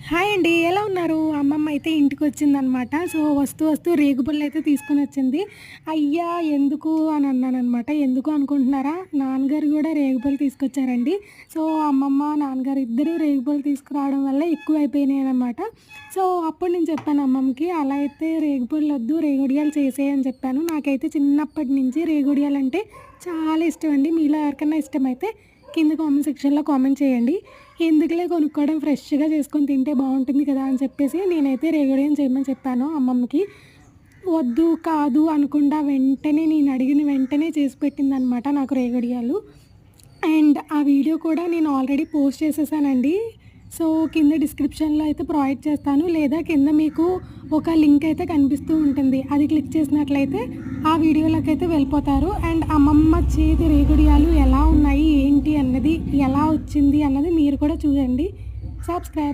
Hi అండి. ఎలా ఉన్నారు? అమ్మమ్మ అయితే ఇంటికొచ్చిందనమాట. సో, వస్తూ రేగుపళ్ళైతే తీసుకొనొచ్చింది. అయ్యా! ఎందుకు అని అన్నాననమాట. ఎందుకు అనుకుంటున్నారా? నాన్నగారు గూడా రేగుపళ్ళు తీసుకొచ్చారండి. సో, అమ్మమ్మ, నాన్నగారు ఇద్దరూ రేగుపళ్ళు తీసుకురావడం వల్ల ఎక్కువైపోయినాయనమాట. సో, అప్పుడు నేను చెప్పాను అమ్మమ్మకి, అలా అయితే రేగుపళ్ళొద్దు, రేగుడియాలు చేసేయి అని చెప్పాను. నాకైతే చిన్నప్పటి నుంచి రేగుడియాలంటే చాలా ఇష్టమండి. మీలో ఎవరికన్నా ఇష్టమైతే కింద కామెంట్ సెక్షన్‌లో కామెంట్ చేయండి. ఎందుకులే కొనుక్కోవడం ఫ్రెష్‌గా చేసుకొని తింటే బావుంటుంది కదా! అని చెప్పేసి నేనైతే రేగుడియం చేయమని చెప్పాను అమ్మమ్మకి. వద్దు, కాదు అనకుండా వెంటనే నేను అడిగిన వెంటనే చేసి పెట్టిందనమాట నాకు రేగుడియాలు. అండ్ ఆ వీడియో కూడా నేను ఆల్రెడీ పోస్ట్ చేసేసానండి. సో, కింద డిస్క్రిప్షన్‌లో అయితే ప్రొవైడ్ చేస్తాను. లేదా కింద మీకు ఒక లింక్ అయితే కనిపిస్తూ ఉంటుంది. అది క్లిక్ చేసినట్లయితే ఆ వీడియోలోకైతే వెళ్ళిపోతారు. అండ్ అమ్మమ్మ చేతి రేగుడియాలు ఎలా ఉన్నాయి, ఏంటి అన్నది, ఎలా వచ్చింది అన్నది మీరు కూడా చూడండి. సబ్స్క్రైబ్.